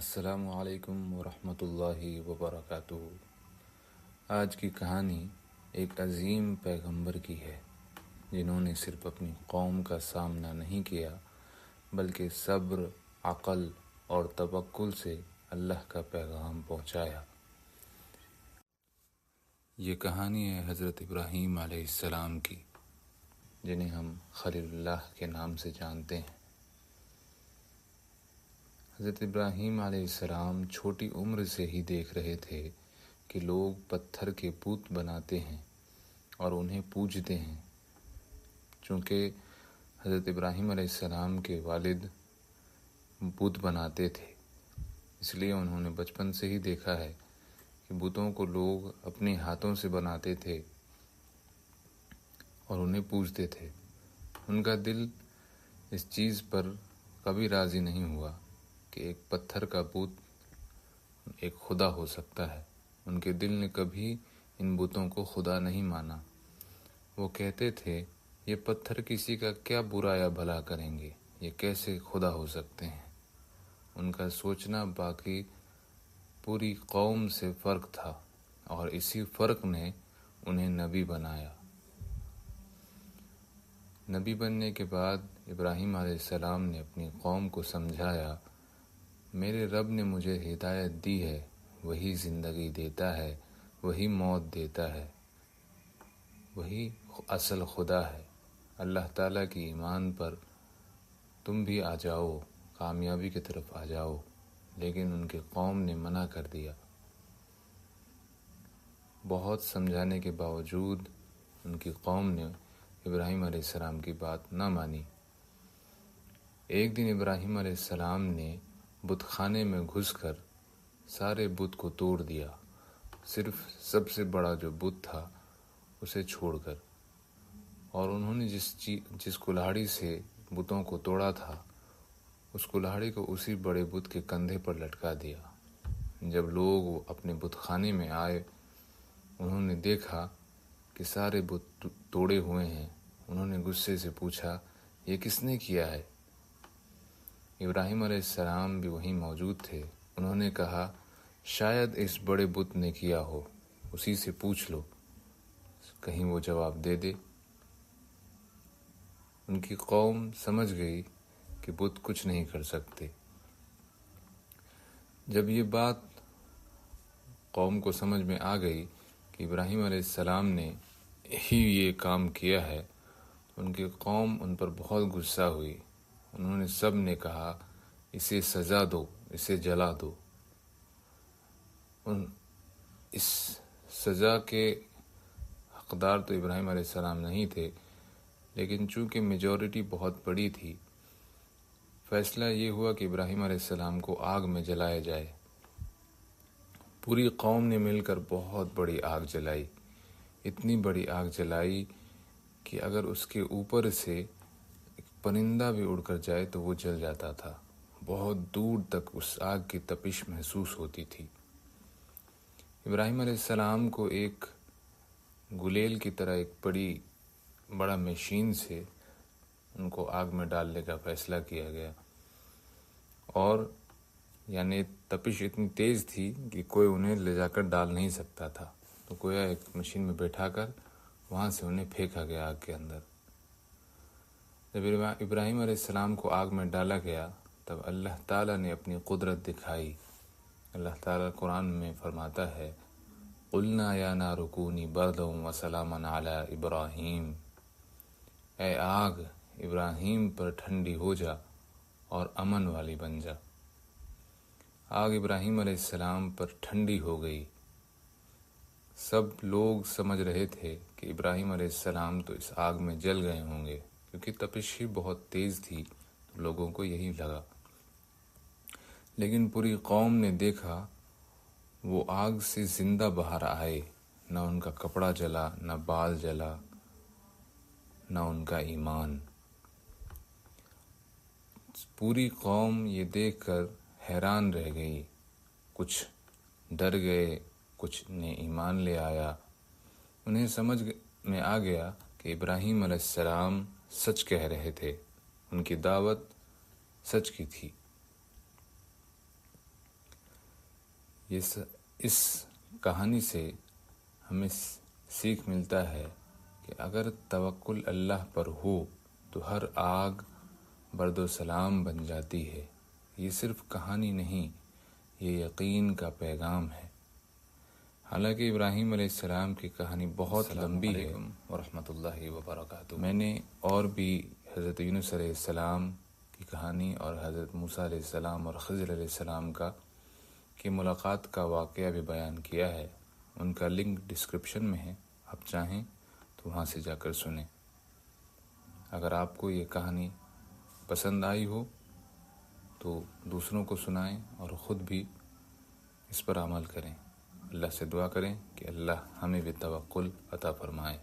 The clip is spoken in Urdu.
السلام علیکم ورحمۃ اللہ وبرکاتہ۔ آج کی کہانی ایک عظیم پیغمبر کی ہے جنہوں نے صرف اپنی قوم کا سامنا نہیں کیا بلکہ صبر، عقل اور توکل سے اللہ کا پیغام پہنچایا۔ یہ کہانی ہے حضرت ابراہیم علیہ السلام کی، جنہیں ہم خلیل اللہ کے نام سے جانتے ہیں۔ حضرت ابراہیم علیہ السلام چھوٹی عمر سے ہی دیکھ رہے تھے کہ لوگ پتھر کے بت بناتے ہیں اور انہیں پوجتے ہیں۔ چونکہ حضرت ابراہیم علیہ السلام کے والد بت بناتے تھے، اس لیے انہوں نے بچپن سے ہی دیکھا ہے کہ بتوں کو لوگ اپنے ہاتھوں سے بناتے تھے اور انہیں پوجتے تھے۔ ان کا دل اس چیز پر کبھی راضی نہیں ہوا کہ ایک پتھر کا بت ایک خدا ہو سکتا ہے۔ ان کے دل نے کبھی ان بتوں کو خدا نہیں مانا۔ وہ کہتے تھے، یہ پتھر کسی کا کیا برا یا بھلا کریں گے، یہ کیسے خدا ہو سکتے ہیں۔ ان کا سوچنا باقی پوری قوم سے فرق تھا اور اسی فرق نے انہیں نبی بنایا۔ نبی بننے کے بعد ابراہیم علیہ السلام نے اپنی قوم کو سمجھایا، میرے رب نے مجھے ہدایت دی ہے، وہی زندگی دیتا ہے، وہی موت دیتا ہے، وہی اصل خدا ہے۔ اللہ تعالیٰ کی ایمان پر تم بھی آ جاؤ، کامیابی کی طرف آ جاؤ۔ لیکن ان کی قوم نے منع کر دیا۔ بہت سمجھانے کے باوجود ان کی قوم نے ابراہیم علیہ السلام کی بات نہ مانی۔ ایک دن ابراہیم علیہ السلام نے بت خانے میں گھس کر سارے بت کو توڑ دیا، صرف سب سے بڑا جو بت تھا اسے چھوڑ کر، اور انہوں نے جس کلاڑی سے بتوں کو توڑا تھا اس کلاڑی کو اسی بڑے بت کے کندھے پر لٹکا دیا۔ جب لوگ اپنے بت خانے میں آئے، انہوں نے دیکھا کہ سارے بت توڑے ہوئے ہیں۔ انہوں نے غصے سے پوچھا، یہ کس نے کیا ہے؟ ابراہیم علیہ السلام بھی وہیں موجود تھے۔ انہوں نے کہا، شاید اس بڑے بت نے کیا ہو، اسی سے پوچھ لو، کہیں وہ جواب دے دے۔ ان کی قوم سمجھ گئی کہ بت کچھ نہیں کر سکتے۔ جب یہ بات قوم کو سمجھ میں آ گئی کہ ابراہیم علیہ السلام نے ہی یہ کام کیا ہے، ان کی قوم ان پر بہت غصہ ہوئی۔ انہوں نے سب نے کہا، اسے سزا دو، اسے جلا دو۔ اس سزا کے حقدار تو ابراہیم علیہ السلام نہیں تھے، لیکن چونکہ میجورٹی بہت بڑی تھی، فیصلہ یہ ہوا کہ ابراہیم علیہ السلام کو آگ میں جلایا جائے۔ پوری قوم نے مل کر بہت بڑی آگ جلائی، اتنی بڑی آگ جلائی کہ اگر اس کے اوپر سے ایک پرندہ بھی اڑ کر جائے تو وہ جل جاتا تھا۔ بہت دور تک اس آگ کی تپش محسوس ہوتی تھی۔ ابراہیم علیہ السلام کو ایک گلیل کی طرح ایک بڑا مشین سے ان کو آگ میں ڈالنے کا فیصلہ کیا گیا، اور یعنی تپش اتنی تیز تھی کہ کوئی انہیں لے جا کر ڈال نہیں سکتا تھا، تو گویا ایک مشین میں بیٹھا کر وہاں سے انہیں پھینکا گیا آگ کے اندر۔ جب ابراہیم علیہ السلام کو آگ میں ڈالا گیا تب اللہ تعالیٰ نے اپنی قدرت دکھائی۔ اللہ تعالیٰ قرآن میں فرماتا ہے، قُلْنَا يَا نَارُ كُونِي بَرْدًا وَسَلَامًا عَلَىٰ إِبْرَاهِيمَ، اے آگ ابراہیم پر ٹھنڈی ہو جا اور امن والی بن جا۔ آگ ابراہیم علیہ السلام پر ٹھنڈی ہو گئی۔ سب لوگ سمجھ رہے تھے کہ ابراہیم علیہ السلام تو اس آگ میں جل گئے ہوں گے، کیونکہ تپش ہی بہت تیز تھی، تو لوگوں کو یہی لگا۔ لیکن پوری قوم نے دیکھا وہ آگ سے زندہ باہر آئے، نہ ان کا کپڑا جلا، نہ بال جلا، نہ ان کا ایمان۔ پوری قوم یہ دیکھ کر حیران رہ گئی، کچھ ڈر گئے، کچھ نے ایمان لے آیا۔ انہیں سمجھ میں آ گیا کہ ابراہیم علیہ السلام سچ کہہ رہے تھے، ان کی دعوت سچ کی تھی۔ اس کہانی سے ہمیں سیکھ ملتا ہے کہ اگر توکل اللہ پر ہو تو ہر آگ برد و سلام بن جاتی ہے۔ یہ صرف کہانی نہیں، یہ یقین کا پیغام ہے۔ حالانکہ ابراہیم علیہ السلام کی کہانی بہت لمبی ہے ورحمۃ اللہ وبرکاتہ۔ میں نے اور بھی حضرت یونس علیہ السلام کی کہانی اور حضرت موسیٰ علیہ السلام اور خضر علیہ السلام کی ملاقات کا واقعہ بھی بیان کیا ہے، ان کا لنک ڈسکرپشن میں ہے، آپ چاہیں تو وہاں سے جا کر سنیں۔ اگر آپ کو یہ کہانی پسند آئی ہو تو دوسروں کو سنائیں اور خود بھی اس پر عمل کریں۔ اللہ سے دعا کریں کہ اللہ ہمیں بھی توکل عطا فرمائے۔